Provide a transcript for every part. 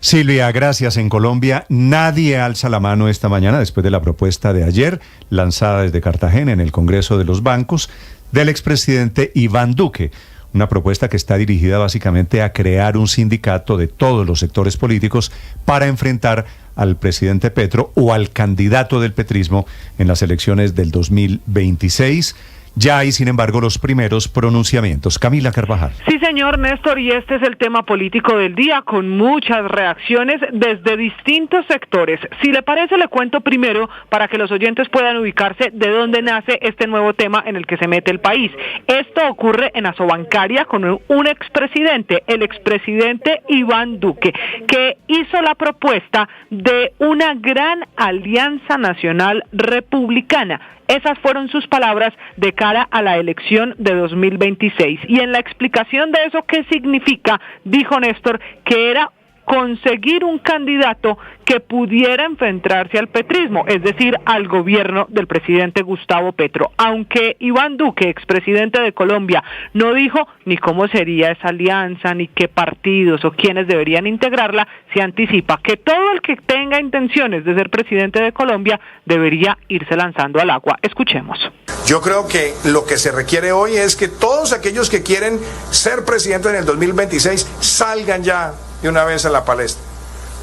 Silvia, gracias. En Colombia nadie alza la mano esta mañana después de la propuesta de ayer, lanzada desde Cartagena en el Congreso de los Bancos, del expresidente Iván Duque. Una propuesta que está dirigida básicamente a crear un sindicato de todos los sectores políticos para enfrentar al presidente Petro o al candidato del petrismo en las elecciones del 2026. Ya hay, sin embargo, los primeros pronunciamientos. Camila Carvajal. Sí, señor Néstor, y este es el tema político del día, con muchas reacciones desde distintos sectores. Si le parece, le cuento primero, para que los oyentes puedan ubicarse, de dónde nace este nuevo tema en el que se mete el país. Esto ocurre en Asobancaria con un expresidente, el expresidente Iván Duque, que hizo la propuesta de una gran alianza nacional republicana. Esas fueron sus palabras de cara a la elección de 2026. Y en la explicación de eso, ¿qué significa? Dijo Néstor que era conseguir un candidato que pudiera enfrentarse al petrismo, es decir, al gobierno del presidente Gustavo Petro. Aunque Iván Duque, expresidente de Colombia, no dijo ni cómo sería esa alianza, ni qué partidos o quiénes deberían integrarla, se anticipa que todo el que tenga intenciones de ser presidente de Colombia debería irse lanzando al agua. Escuchemos. Yo creo que lo que se requiere hoy es que todos aquellos que quieren ser presidente en el 2026 salgan ya de una vez a la palestra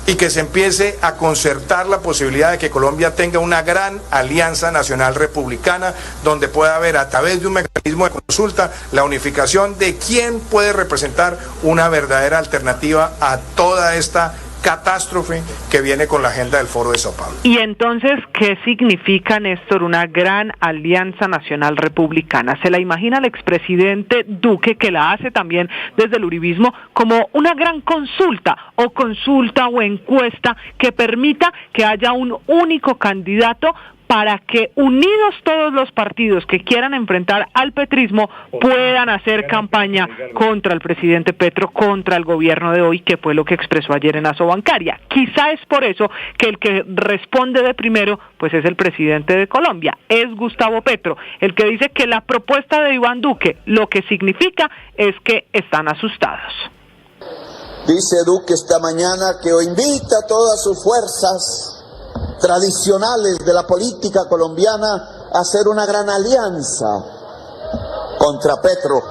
y que se empiece a concertar la posibilidad de que Colombia tenga una gran alianza nacional republicana donde pueda haber, a través de un mecanismo de consulta, la unificación de quién puede representar una verdadera alternativa a toda esta catástrofe que viene con la agenda del Foro de Sao Paulo. Y entonces, ¿qué significa, Néstor, una gran alianza nacional republicana? ¿Se la imagina el expresidente Duque, que la hace también desde el uribismo, como una gran consulta o encuesta que permita que haya un único candidato para que, unidos todos los partidos que quieran enfrentar al petrismo, puedan hacer campaña contra el presidente Petro, contra el gobierno de hoy, que fue lo que expresó ayer en Asobancaria? Quizá es por eso que el que responde de primero, pues es el presidente de Colombia, es Gustavo Petro, el que dice que la propuesta de Iván Duque lo que significa es que están asustados. Dice Duque esta mañana que invita a todas sus fuerzas tradicionales de la política colombiana a hacer una gran alianza contra Petro.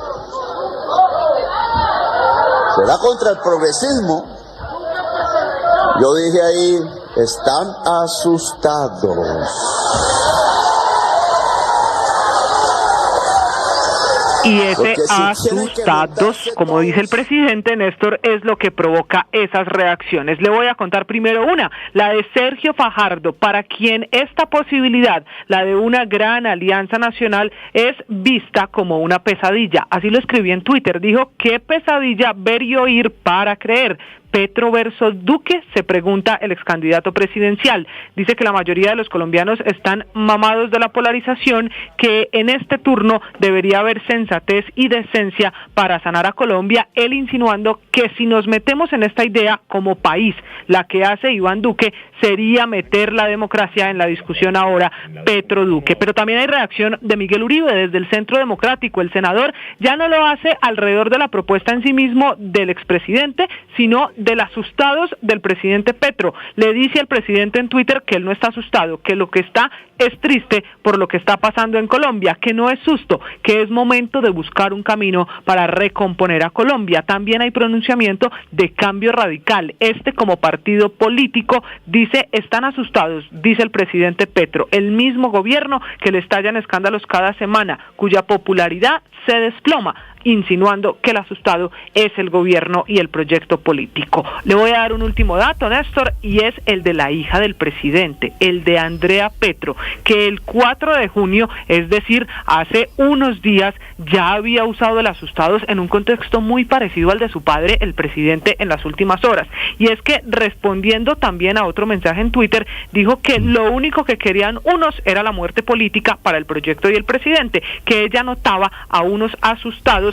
¿Será contra el progresismo? Yo dije ahí, están asustados. Y ese asustados, como dice el presidente Néstor, es lo que provoca esas reacciones. Le voy a contar primero una, la de Sergio Fajardo, para quien esta posibilidad, la de una gran alianza nacional, es vista como una pesadilla. Así lo escribí en Twitter, dijo, ¿qué pesadilla ver y oír para creer? Petro versus Duque, se pregunta el ex candidato presidencial. Dice que la mayoría de los colombianos están mamados de la polarización, que en este turno debería haber sensatez y decencia para sanar a Colombia, él insinuando que si nos metemos en esta idea como país, la que hace Iván Duque sería meter la democracia en la discusión ahora Petro-Duque. Pero también hay reacción de Miguel Uribe desde el Centro Democrático. El senador ya no lo hace alrededor de la propuesta en sí mismo del expresidente, sino del asustados del presidente Petro. Le dice al presidente en Twitter que él no está asustado, que lo que está es triste por lo que está pasando en Colombia, que no es susto, que es momento de buscar un camino para recomponer a Colombia. También hay pronunciamiento de Cambio Radical. Este, como partido político, dice, están asustados, dice el presidente Petro, el mismo gobierno que le estallan escándalos cada semana, cuya popularidad se desploma, insinuando que el asustado es el gobierno y el proyecto político. Le voy a dar un último dato, Néstor, y es el de la hija del presidente, el de Andrea Petro, que el 4 de junio, es decir, hace unos días, ya había usado el asustados en un contexto muy parecido al de su padre, el presidente, en las últimas horas. Y es que, respondiendo también a otro mensaje en Twitter, dijo que lo único que querían unos era la muerte política para el proyecto y el presidente, que ella notaba a unos asustados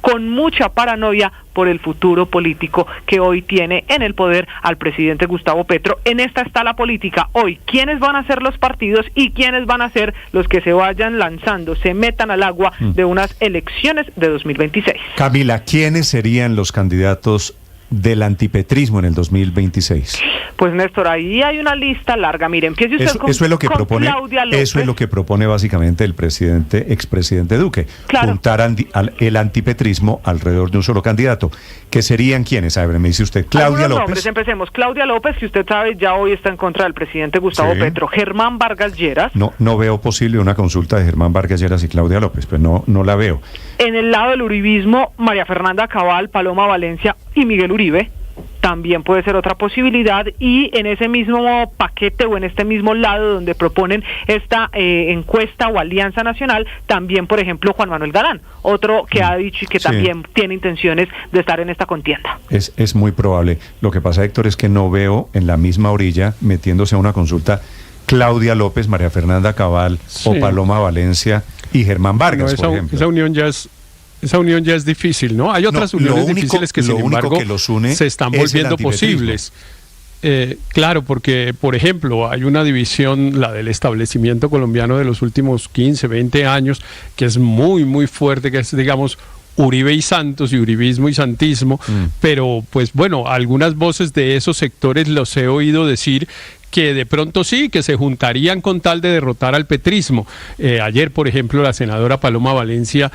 con mucha paranoia por el futuro político que hoy tiene en el poder al presidente Gustavo Petro. En esta está la política hoy. ¿Quiénes van a ser los partidos y quiénes van a ser los que se vayan lanzando, se metan al agua de unas elecciones de 2026? Camila, ¿quiénes serían los candidatos del antipetrismo en el 2026? Pues Néstor, ahí hay una lista larga. Mire, empiece usted Eso es lo que propone, Claudia López. eso es lo que propone básicamente el expresidente Duque, Claro. juntar el antipetrismo alrededor de un solo candidato. ¿Qué serían quiénes? A ver, me dice usted, Claudia Algunos López. nombres, empecemos. Claudia López, que usted sabe, ya hoy está en contra del presidente Gustavo Sí. Petro. Germán Vargas Lleras. No veo posible una consulta de Germán Vargas Lleras y Claudia López, pues no la veo. En el lado del uribismo, María Fernanda Cabal, Paloma Valencia y Miguel Uribe. También puede ser otra posibilidad, y en ese mismo paquete o en este mismo lado donde proponen esta encuesta o alianza nacional, también, por ejemplo, Juan Manuel Galán, otro que ha dicho y que Sí. también tiene intenciones de estar en esta contienda. Es muy probable. Lo que pasa, Héctor, es que no veo en la misma orilla metiéndose a una consulta Claudia López, María Fernanda Cabal Sí. o Paloma Valencia y Germán Vargas, No, por ejemplo. esa unión ya es difícil, ¿no? Hay otras No, uniones lo único- difíciles que, lo sin único embargo, que los une se están es el volviendo antipetrismo. posibles. Claro, porque, por ejemplo, hay una división, la del establecimiento colombiano de los últimos 15, 20 años, que es muy, muy fuerte, que es, digamos, Uribe y Santos, y uribismo y santismo, pero, pues bueno, algunas voces de esos sectores los he oído decir que de pronto sí, que se juntarían con tal de derrotar al petrismo. Ayer, por ejemplo, la senadora Paloma Valencia,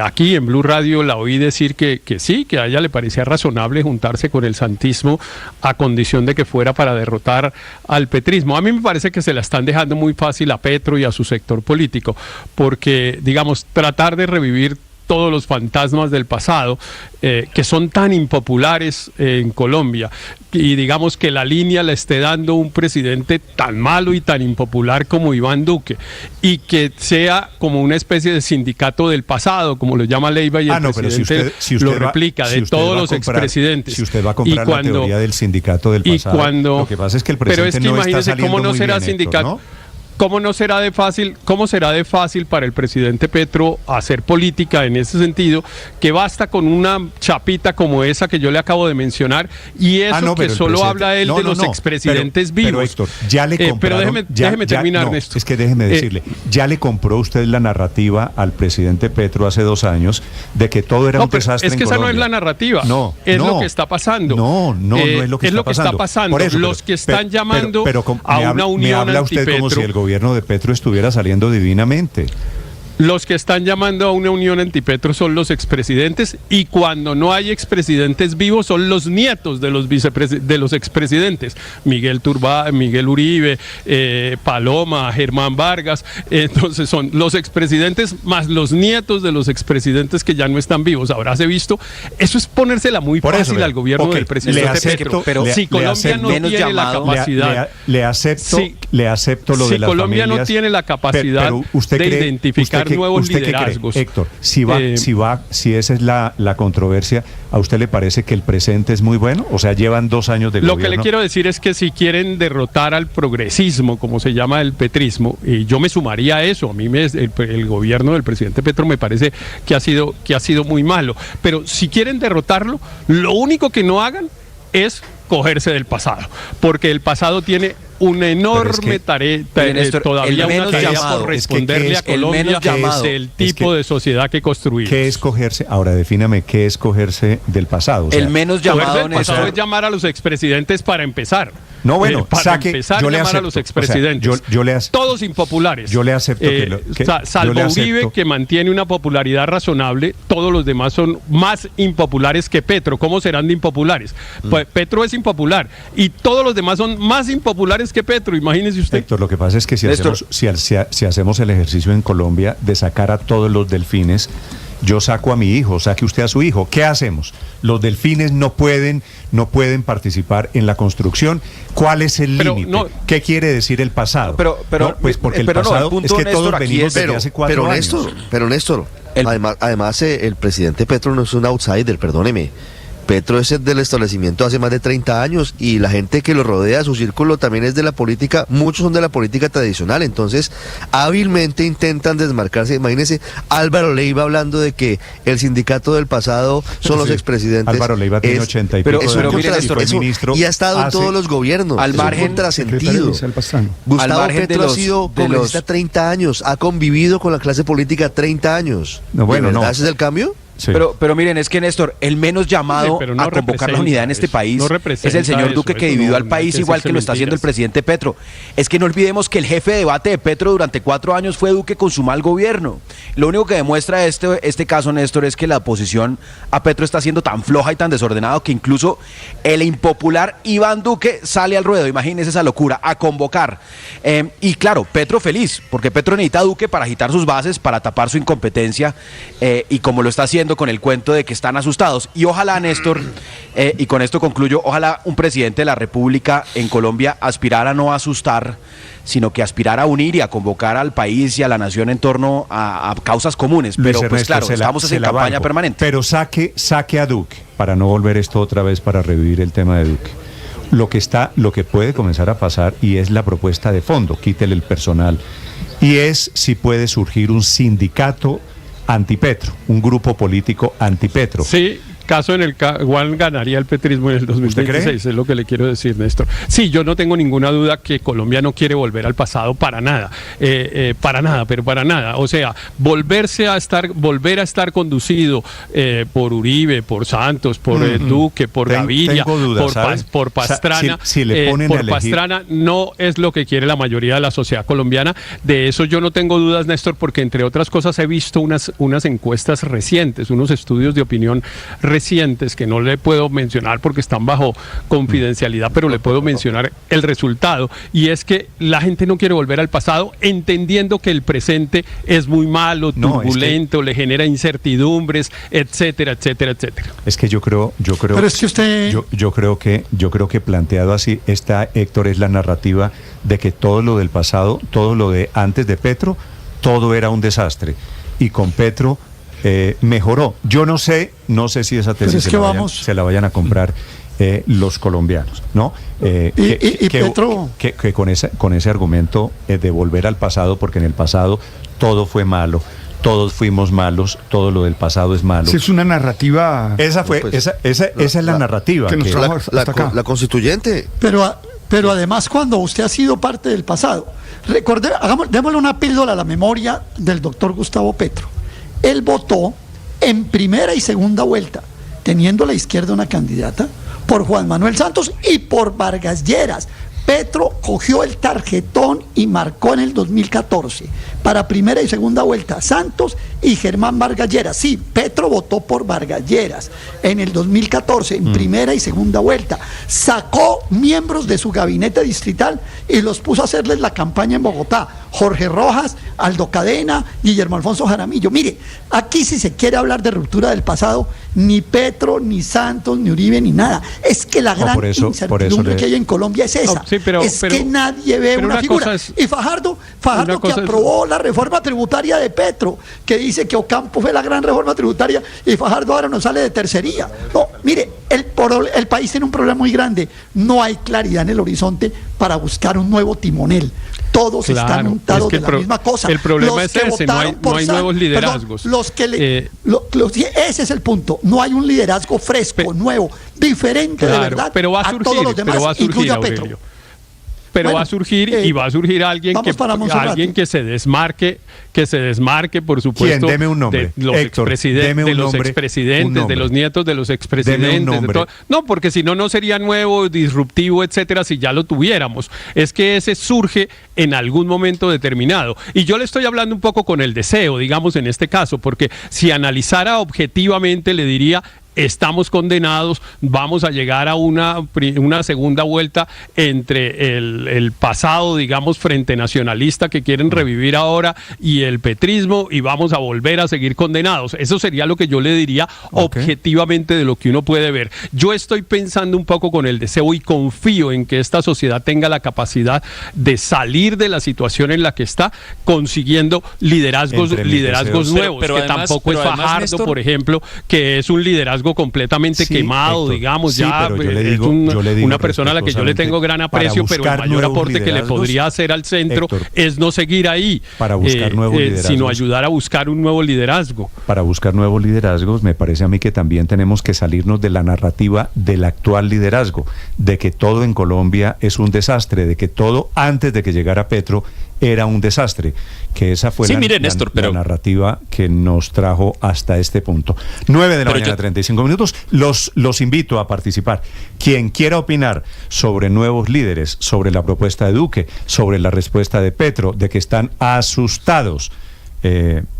aquí en Blue Radio, la oí decir que sí, que a ella le parecía razonable juntarse con el santismo a condición de que fuera para derrotar al petrismo. A mí me parece que se la están dejando muy fácil a Petro y a su sector político, porque, digamos, tratar de revivir todos los fantasmas del pasado, que son tan impopulares en Colombia, y digamos que la línea la esté dando un presidente tan malo y tan impopular como Iván Duque, y que sea como una especie de sindicato del pasado, como lo llama Leiva, y el pero presidente lo replica, de todos los expresidentes. Si usted va a comprar la teoría del sindicato del pasado, lo que pasa es que el pero presidente es que no está imagínese saliendo cómo no muy será bien, Héctor, sindicato. ¿no? ¿Cómo será de fácil para el presidente Petro hacer política en ese sentido, que basta con una chapita como esa que yo le acabo de mencionar, y eso que solo habla él de los expresidentes vivos? Pero Héctor, ya le compraron, pero déjeme terminar, Néstor. Es que déjeme decirle, ya le compró usted la narrativa al presidente Petro hace 2 años de que todo era un desastre es que en esa Colombia. no es la narrativa, No, lo que está pasando. No es lo que está pasando. Por eso, los que están llamando a una me unión habla usted antipetro, como si el gobierno de Petro estuviera saliendo divinamente. Los que están llamando a una unión antipetro son los expresidentes, y cuando no hay expresidentes vivos son los nietos de los expresidentes, Miguel Uribe, Paloma, Germán Vargas. Entonces son los expresidentes más los nietos de los expresidentes que ya no están vivos. Habrás visto, eso es ponérsela muy fácil al gobierno del presidente Petro. Pero si Colombia no tiene la capacidad, le acepto lo de las Colombia familias, no tiene la capacidad pero usted de cree, identificar nuevos liderazgos. Héctor, si esa es la controversia, ¿a usted le parece que el presente es muy bueno? O sea, llevan 2 años de Lo gobierno. que le quiero decir es que si quieren derrotar al progresismo, como se llama el petrismo, y yo me sumaría a eso, a mí el gobierno del presidente Petro me parece que ha sido muy malo, pero si quieren derrotarlo, lo único que no hagan es cogerse del pasado, porque el pasado tiene una enorme tarea, todavía una tarea por responderle a Colombia del tipo de sociedad que construimos. ¿Qué es cogerse? Ahora defíname qué es cogerse del pasado. O sea, el menos llamado del pasado es llamar a los expresidentes para empezar. No, bueno, para empezar, llamar a los expresidentes. O sea, todos impopulares. Yo le acepto salvo Uribe, que mantiene una popularidad razonable, todos los demás son más impopulares que Petro. ¿Cómo serán de impopulares? Pues Petro es impopular y todos los demás son más impopulares que Petro, imagínese usted. Héctor, lo que pasa es que si hacemos el ejercicio en Colombia de sacar a todos los delfines, yo saco a mi hijo, saque usted a su hijo. ¿Qué hacemos? Los delfines no pueden participar en la construcción. ¿Cuál es el límite? ¿Qué quiere decir el pasado? Pues porque el pasado es que todos venimos desde hace 4 años. Pero Néstor, además el presidente Petro no es un outsider, perdóneme. Petro es el del establecimiento hace más de 30 años y la gente que lo rodea, su círculo también es de la política, muchos son de la política tradicional, entonces hábilmente intentan desmarcarse. Imagínense Álvaro Leiva hablando de que el sindicato del pasado son los expresidentes. Álvaro Leiva tiene 80 y pico pero mire, ministro y ha estado en todos los gobiernos, al margen, contrasentido. Gustavo Petro ha sido congresista 30 años, ha convivido con la clase política 30 años. No, bueno, no. ¿Ese es el cambio? Sí. Pero miren, es que Néstor, el menos llamado a convocar la unidad en este país es el señor Duque, que dividió al país igual que lo está haciendo el presidente Petro. Es que no olvidemos que el jefe de debate de Petro durante 4 años fue Duque con su mal gobierno. Lo único que demuestra este caso, Néstor, es que la oposición a Petro está siendo tan floja y tan desordenado que incluso el impopular Iván Duque sale al ruedo. Imagínense esa locura, a convocar. Y claro, Petro feliz, porque Petro necesita a Duque para agitar sus bases, para tapar su incompetencia, y como lo está haciendo con el cuento de que están asustados. Y ojalá, Néstor, y con esto concluyo, ojalá un presidente de la República en Colombia aspirara no a asustar, sino que aspirara a unir y a convocar al país y a la nación en torno a causas comunes. Pero pues claro, estamos en campaña permanente. Pero saque a Duque, para no volver esto otra vez, para revivir el tema de Duque. Lo que puede comenzar a pasar, y es la propuesta de fondo, quítele el personal, y es si puede surgir un sindicato antipetro, un grupo político antipetro. Sí, caso en el cual ganaría el petrismo en el 2026, es lo que le quiero decir, Néstor. Sí, yo no tengo ninguna duda que Colombia no quiere volver al pasado para nada, para nada. O sea, volver a estar conducido por Uribe, por Santos, por Duque, por Gaviria, por Pastrana, si le ponen por a elegir... Pastrana, no es lo que quiere la mayoría de la sociedad colombiana. De eso yo no tengo dudas, Néstor, porque entre otras cosas he visto unas encuestas recientes, unos estudios de opinión recientes que no le puedo mencionar porque están bajo confidencialidad, pero le puedo mencionar el resultado, y es que la gente no quiere volver al pasado, entendiendo que el presente es muy malo, turbulento, le genera incertidumbres, etcétera, etcétera, etcétera. Es que yo creo pero es que usted... yo creo que planteado así, Héctor, es la narrativa de que todo lo del pasado, todo lo de antes de Petro, todo era un desastre, y con Petro mejoró. Yo no sé si esa tesis se la vayan a comprar los colombianos, ¿no? Petro... que con ese argumento de volver al pasado, porque en el pasado todo fue malo, todos fuimos malos, todo lo del pasado es malo. Si es una narrativa... Esa es la narrativa. La constituyente. Pero además, cuando usted ha sido parte del pasado, démosle una píldora a la memoria del doctor Gustavo Petro. Él votó en primera y segunda vuelta, teniendo a la izquierda una candidata, por Juan Manuel Santos y por Vargas Lleras. Petro cogió el tarjetón y marcó en el 2014 para primera y segunda vuelta Santos y Germán Vargas Lleras. Sí, Petro votó por Vargas Lleras en el 2014 en primera y segunda vuelta. Sacó miembros de su gabinete distrital y los puso a hacerles la campaña en Bogotá. Jorge Rojas, Aldo Cadena, Guillermo Alfonso Jaramillo. Mire, aquí si se quiere hablar de ruptura del pasado, ni Petro, ni Santos, ni Uribe, ni nada. Es que la gran incertidumbre que hay en Colombia es esa. Pero que nadie ve una figura. Y Fajardo que aprobó la reforma tributaria de Petro, que dice que Ocampo fue la gran reforma tributaria y Fajardo ahora no sale de tercería. No, mire, el país tiene un problema muy grande. No hay claridad en el horizonte para buscar un nuevo timonel. Todos están untados de la misma cosa. El problema es ese, no hay nuevos liderazgos. Ese es el punto. No hay un liderazgo fresco, nuevo, diferente de verdad a todos los demás, incluido a Petro. Pero va a surgir y va a surgir alguien que se desmarque, por supuesto, Deme un nombre. De los expresidentes, de los nietos de los expresidentes. No, porque si no sería nuevo, disruptivo, etcétera, si ya lo tuviéramos. Es que ese surge en algún momento determinado. Y yo le estoy hablando un poco con el deseo, digamos, en este caso, porque si analizara objetivamente, le diría... Estamos condenados, vamos a llegar a una segunda vuelta entre el pasado, digamos, frente nacionalista que quieren revivir ahora y el petrismo, y vamos a volver a seguir condenados. Eso sería lo que yo le diría objetivamente de lo que uno puede ver. Yo estoy pensando un poco con el deseo y confío en que esta sociedad tenga la capacidad de salir de la situación en la que está, consiguiendo liderazgos nuevos, que tampoco es Fajardo, Néstor, por ejemplo, que es un liderazgo completamente quemado, Héctor, digamos, es una persona a la que yo le tengo gran aprecio, pero el mayor aporte que le podría hacer al centro, Héctor, es no seguir ahí, para buscar nuevos liderazgos, sino ayudar a buscar un nuevo liderazgo. Para buscar nuevos liderazgos, me parece a mí que también tenemos que salirnos de la narrativa del actual liderazgo, de que todo en Colombia es un desastre, de que todo antes de que llegara Petro era un desastre, que esa fue la narrativa que nos trajo hasta este punto. 9 de la mañana, 35 minutos. Los invito a participar. Quien quiera opinar sobre nuevos líderes, sobre la propuesta de Duque, sobre la respuesta de Petro, de que están asustados,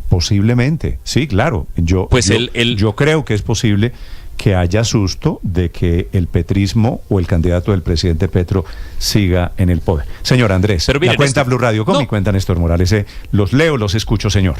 posiblemente, sí, claro, yo creo que es posible que haya susto de que el petrismo o el candidato del presidente Petro siga en el poder. Señor Andrés, la cuenta Blue Radio con mi cuenta Néstor Morales, los leo, los escucho, señor.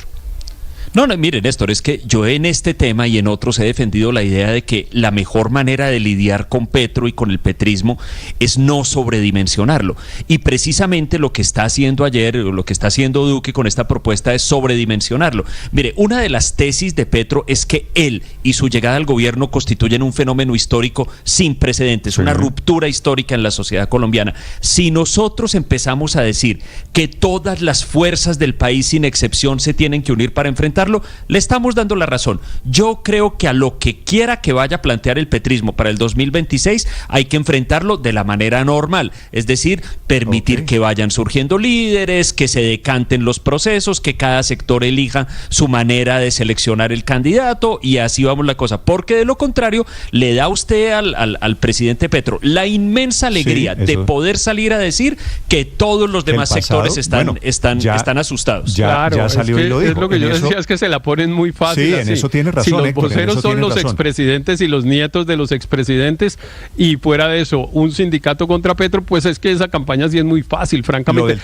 No, mire, Néstor, es que yo en este tema y en otros he defendido la idea de que la mejor manera de lidiar con Petro y con el petrismo es no sobredimensionarlo. Y precisamente lo que está haciendo ayer, lo que está haciendo Duque con esta propuesta es sobredimensionarlo. Mire, una de las tesis de Petro es que él y su llegada al gobierno constituyen un fenómeno histórico sin precedentes, una ruptura histórica en la sociedad colombiana. Si nosotros empezamos a decir que todas las fuerzas del país sin excepción se tienen que unir para enfrentar, le estamos dando la razón. Yo creo que a lo que quiera que vaya a plantear el petrismo para el 2026 hay que enfrentarlo de la manera normal, es decir, permitir que vayan surgiendo líderes, que se decanten los procesos, que cada sector elija su manera de seleccionar el candidato y así vamos la cosa, porque de lo contrario le da a usted al presidente Petro la inmensa alegría de poder salir a decir que todos los demás sectores están asustados. Ya salió y lo dijo. Es lo que yo decía, es que se la ponen muy fácil. Sí, así. En eso tiene razón. Si los voceros son los expresidentes y los nietos de los expresidentes, y fuera de eso, un sindicato contra Petro, pues es que esa campaña sí es muy fácil, francamente.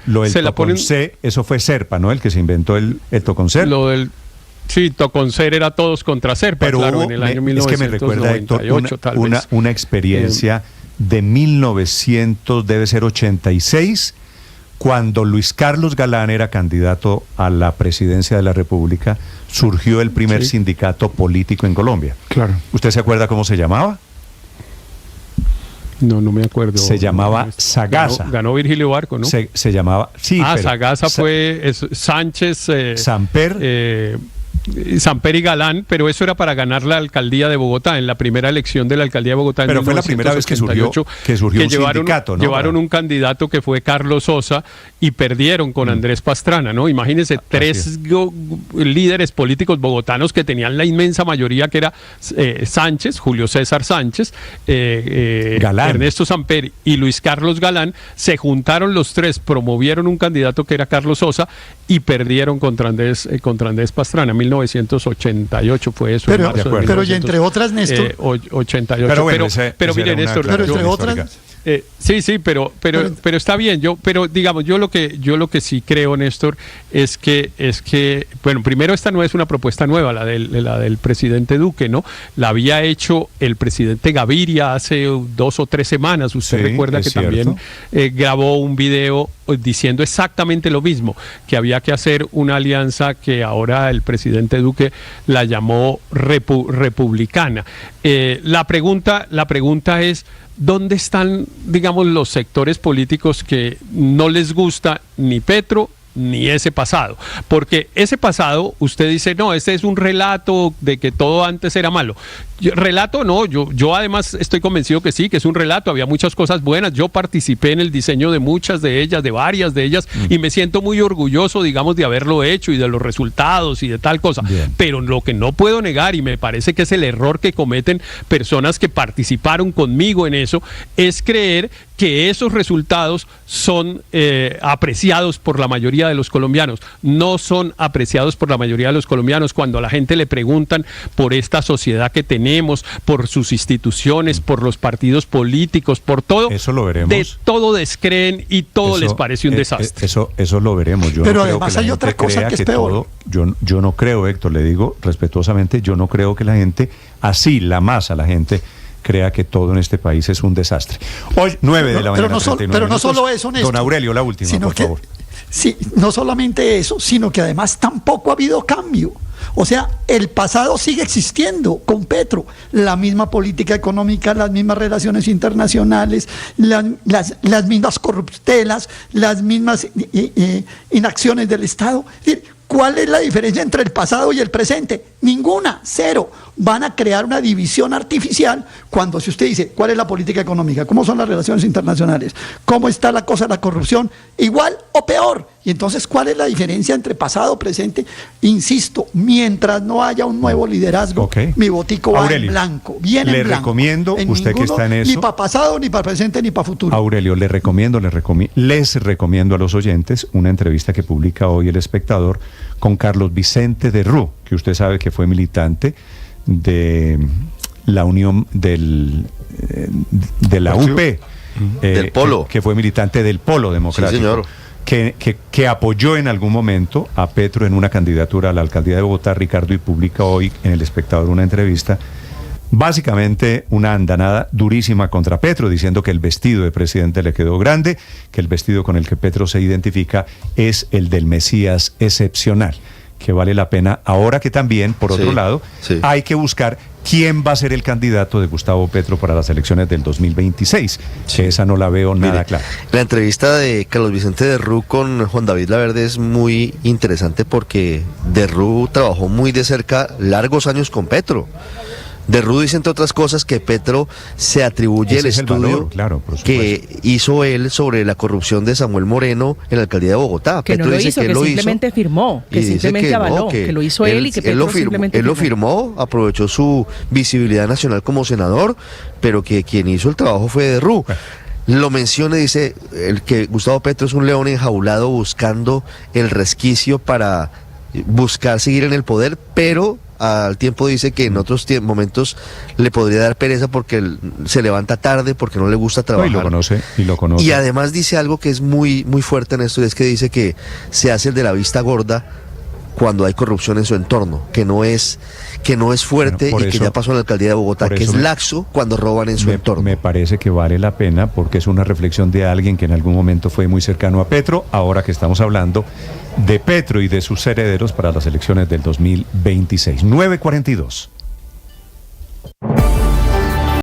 Lo del Toconcer, eso fue Serpa, ¿no? El que se inventó el Toconcer. Sí, Toconcer era todos contra Serpa, pero claro, en el año 1998, es que me recuerda, Héctor, una experiencia de 1986, cuando Luis Carlos Galán era candidato a la presidencia de la República, surgió el primer sindicato político en Colombia. Claro. ¿Usted se acuerda cómo se llamaba? No me acuerdo. Se llamaba Sagasa. Ganó Virgilio Barco, ¿no? Se llamaba... Sí, Sagasa fue Sánchez... Samper... Samper y Galán, pero eso era para ganar la alcaldía de Bogotá, en la primera elección de la alcaldía de Bogotá. Pero fue la primera vez que surgió un sindicato, ¿no? Llevaron un candidato que fue Carlos Sosa y perdieron con Andrés Pastrana, ¿no? Imagínense, tres líderes políticos bogotanos que tenían la inmensa mayoría, que era Sánchez, Julio César Sánchez, Ernesto Samper y Luis Carlos Galán, se juntaron los tres, promovieron un candidato que era Carlos Sosa y perdieron contra Andrés Pastrana. 1988 fue eso. Pero y entre otras, Néstor. 88. Pero bueno, miren, Néstor. Pero entre otras. Sí, pero está bien. Pero digamos, yo lo que sí creo, Néstor, es que bueno, primero, esta no es una propuesta nueva, la del presidente Duque, ¿no? La había hecho el presidente Gaviria hace 2 o 3 semanas. Usted recuerda que también grabó un video diciendo exactamente lo mismo, que había que hacer una alianza que ahora el presidente Duque la llamó republicana. La pregunta es: ¿dónde están, digamos, los sectores políticos que no les gusta ni Petro ni ese pasado? Porque ese pasado, usted dice, no, este es un relato de que todo antes era malo. Relato no, yo además estoy convencido que sí, que es un relato, había muchas cosas buenas, yo participé en el diseño de muchas de ellas, de varias de ellas, y me siento muy orgulloso, digamos, de haberlo hecho y de los resultados y de tal cosa. Bien. Pero lo que no puedo negar, y me parece que es el error que cometen personas que participaron conmigo en eso, es creer que esos resultados son apreciados por la mayoría de los colombianos. No son apreciados por la mayoría de los colombianos. Cuando a la gente le preguntan por esta sociedad que tenemos, por sus instituciones, por los partidos políticos, por todo, eso lo veremos. De todo descreen y todo les parece un desastre. Eso lo veremos. Pero no además hay otra cosa que es peor. Yo no creo, Héctor, le digo respetuosamente, yo no creo que la gente, así la gente crea que todo en este país es un desastre. Hoy, 9 de la mañana. Pero no solo eso, Néstor. Don Aurelio, la última, por favor. Sí, no solamente eso, sino que además tampoco ha habido cambio. O sea, el pasado sigue existiendo con Petro. La misma política económica, las mismas relaciones internacionales, las mismas corruptelas, las mismas inacciones del Estado. Es decir, ¿cuál es la diferencia entre el pasado y el presente? Ninguna, cero. van a crear una división artificial cuando, si usted dice, ¿cuál es la política económica? ¿Cómo son las relaciones internacionales? ¿Cómo está la cosa de la corrupción? ¿Igual o peor? Y entonces, ¿cuál es la diferencia entre pasado, presente? Insisto, mientras no haya un nuevo liderazgo, mi botico va en blanco, bien en blanco. Le recomiendo, usted que está en eso, ni para pasado, ni para presente, ni para futuro. Aurelio, les recomiendo a los oyentes una entrevista que publica hoy El Espectador con Carlos Vicente de Rú, que usted sabe que fue militante de la Unión de la UP, del Polo, que fue militante del Polo Democrático. Sí, señor. Que apoyó en algún momento a Petro en una candidatura a la alcaldía de Bogotá, Ricardo, y publica hoy en El Espectador una entrevista, básicamente una andanada durísima contra Petro, diciendo que el vestido de presidente le quedó grande, que el vestido con el que Petro se identifica es el del Mesías excepcional, que vale la pena, ahora que también, por otro lado, hay que buscar quién va a ser el candidato de Gustavo Petro para las elecciones del 2026, que esa no la veo nada clara. La entrevista de Carlos Vicente de Rú con Juan David Laverde es muy interesante porque de Rú trabajó muy de cerca largos años con Petro. De Rú dice, entre otras cosas, que Petro se atribuye el estudio que hizo él sobre la corrupción de Samuel Moreno en la alcaldía de Bogotá. Que Petro no lo dice hizo, que que lo simplemente hizo, firmó, que simplemente avaló, que lo hizo él y que Petro simplemente él lo firmó, aprovechó su visibilidad nacional como senador, pero que quien hizo el trabajo fue de Rú. Lo menciona y dice el que Gustavo Petro es un león enjaulado buscando el resquicio para buscar seguir en el poder, pero al tiempo dice que en otros momentos le podría dar pereza porque se levanta tarde, porque no le gusta trabajar. Y lo conoce. Y además dice algo que es muy, muy fuerte en esto, y es que dice que se hace el de la vista gorda cuando hay corrupción en su entorno, que no es fuerte, y que ya pasó en la alcaldía de Bogotá, que es laxo cuando roban en su entorno. Me parece que vale la pena porque es una reflexión de alguien que en algún momento fue muy cercano a Petro, ahora que estamos hablando de Petro y de sus herederos para las elecciones del 2026. 9:42.